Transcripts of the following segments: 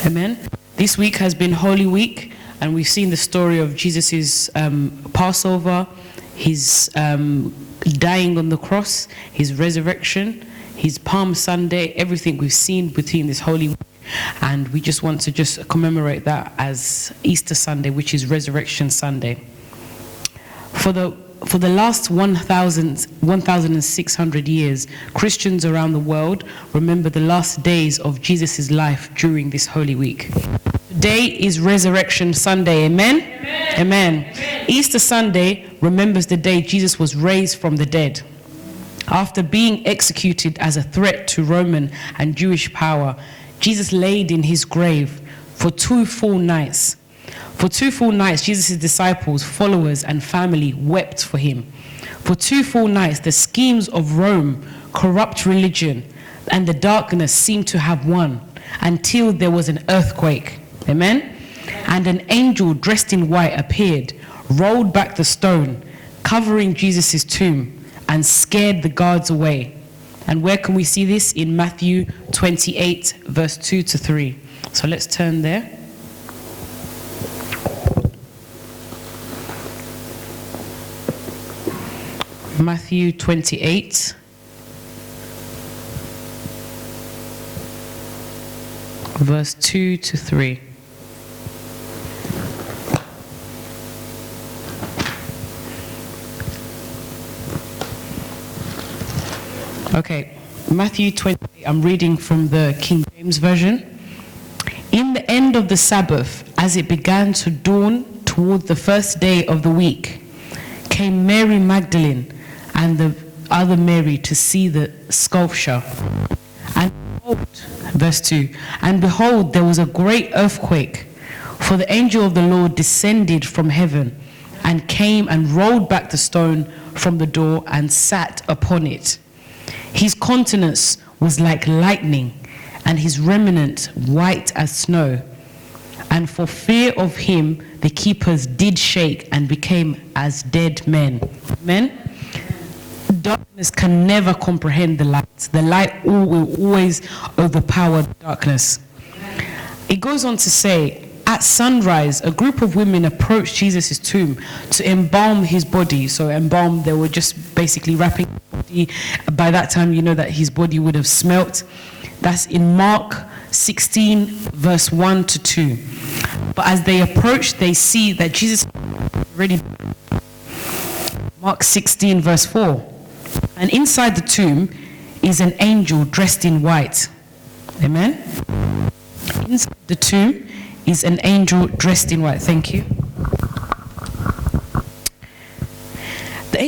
Amen. This week has been Holy Week, and we've seen the story of Jesus' Passover, his dying on the cross, his resurrection, his Palm Sunday, everything we've seen between this Holy Week. And we just want to just commemorate that as Easter Sunday, which is Resurrection Sunday. For the last 1,600 years, Christians around the world remember the last days of Jesus' life during this Holy Week. Today is Resurrection Sunday, amen? Amen. Amen. Amen. Easter Sunday remembers the day Jesus was raised from the dead. After being executed as a threat to Roman and Jewish power, Jesus laid in his grave for 2 full nights. For 2 full nights, Jesus' disciples, followers, and family wept for him. For 2 full nights, the schemes of Rome, corrupt religion, and the darkness seemed to have won until there was an earthquake. Amen? And an angel dressed in white appeared, rolled back the stone, covering Jesus' tomb, and scared the guards away. And where can we see this? In Matthew 28, verse 2 to 3. So let's turn there. Matthew 28, verse 2 to 3. Okay, Matthew 28, I'm reading from the King James Version. In the end of the Sabbath, as it began to dawn toward the first day of the week, came Mary Magdalene and the other Mary to see the sculpture. And behold, verse 2, and behold, there was a great earthquake, for the angel of the Lord descended from heaven and came and rolled back the stone from the door and sat upon it. His countenance was like lightning, and his raiment white as snow. And for fear of him, the keepers did shake and became as dead men. Amen? Darkness can never comprehend the light. The light will always overpower darkness. It goes on to say, at sunrise, a group of women approached Jesus' tomb to embalm his body. So embalm, they were just basically wrapping his body. By that time, you know that his body would have smelt. That's in Mark 16, verse 1 to 2. But as they approach, they see that Jesus already. Mark 16, verse 4. And inside the tomb is an angel dressed in white. Amen? Inside the tomb is an angel dressed in white. Thank you. The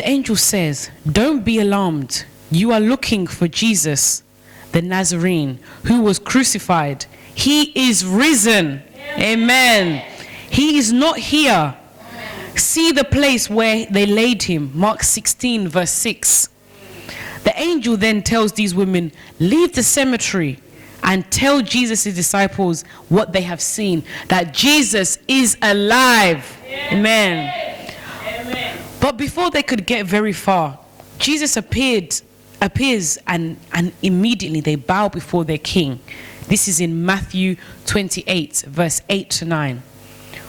angel says, "Don't be alarmed. You are looking for Jesus, the Nazarene, who was crucified. He is risen." Amen. He is not here. See the place where they laid him. Mark 16, verse 6. The angel then tells these women, leave the cemetery and tell Jesus' disciples what they have seen, that Jesus is alive. Amen. Amen. But before they could get very far, Jesus appears and immediately they bow before their king. This is in Matthew 28, verse 8 to 9.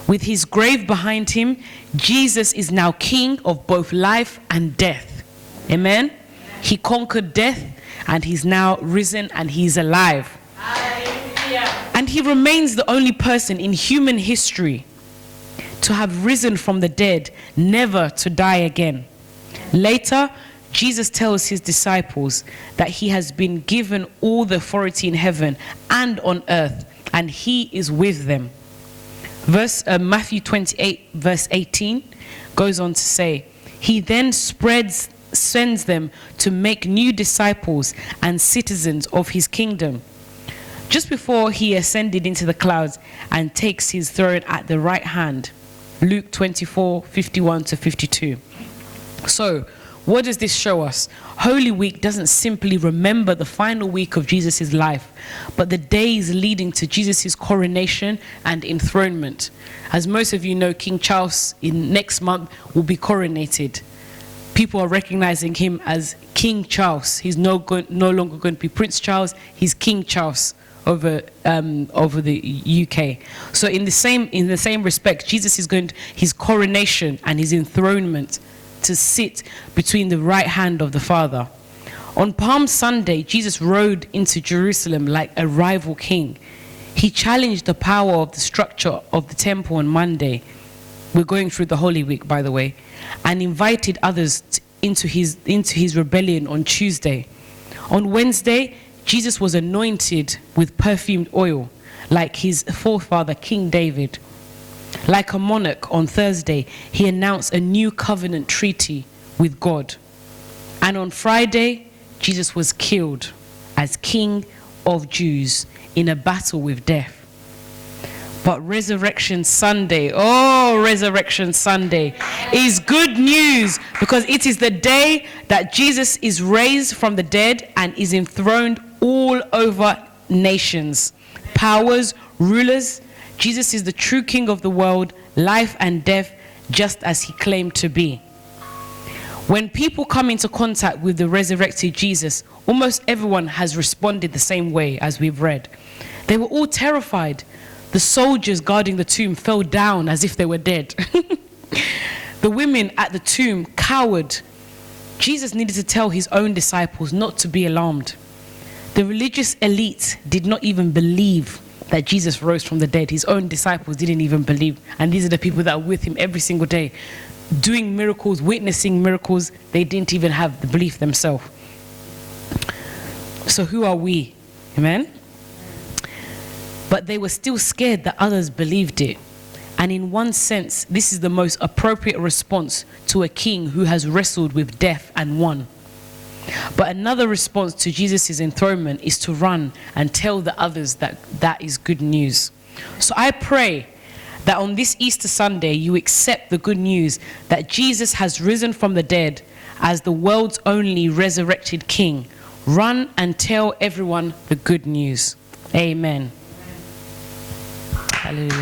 With his grave behind him, Jesus is now king of both life and death. Amen? He conquered death and he's now risen and he's alive. Hallelujah. And he remains the only person in human history to have risen from the dead, never to die again. Later, Jesus tells his disciples that he has been given all the authority in heaven and on earth, and he is with them. Matthew 28, verse 18 goes on to say, he then sends them to make new disciples and citizens of his kingdom. Just before he ascended into the clouds and takes his throne at the right hand. Luke 24, 51 to 52. So, what does this show us? Holy Week doesn't simply remember the final week of Jesus' life, but the days leading to Jesus' coronation and enthronement. As most of you know, King Charles next month will be coronated. People are recognizing him as King Charles. He's no longer going to be Prince Charles, he's King Charles over the UK. So in the same respect, Jesus is going to, his coronation and his enthronement to sit between the right hand of the Father. On Palm Sunday, Jesus rode into Jerusalem like a rival king. He challenged the power of the structure of the temple on Monday. We're going through the Holy Week, by the way, and invited others into his rebellion on Tuesday. On Wednesday, Jesus was anointed with perfumed oil, like his forefather, King David. Like a monarch, on Thursday, he announced a new covenant treaty with God. And on Friday, Jesus was killed as King of Jews in a battle with death. But Resurrection Sunday, Resurrection Sunday is good news, because it is the day that Jesus is raised from the dead and is enthroned all over nations, powers, rulers. Jesus is the true King of the world, life and death, just as he claimed to be. When people come into contact with the resurrected Jesus, almost everyone has responded the same way as we've read. They were all terrified. The soldiers guarding the tomb fell down as if they were dead. The women at the tomb cowered. Jesus needed to tell his own disciples not to be alarmed. The religious elite did not even believe that Jesus rose from the dead. His own disciples didn't even believe. And these are the people that are with him every single day, doing miracles, witnessing miracles. They didn't even have the belief themselves. So who are we? Amen? But they were still scared that others believed it. And in one sense, this is the most appropriate response to a king who has wrestled with death and won. But another response to Jesus' enthronement is to run and tell the others that that is good news. So I pray that on this Easter Sunday, you accept the good news that Jesus has risen from the dead as the world's only resurrected king. Run and tell everyone the good news. Amen. Hallelujah.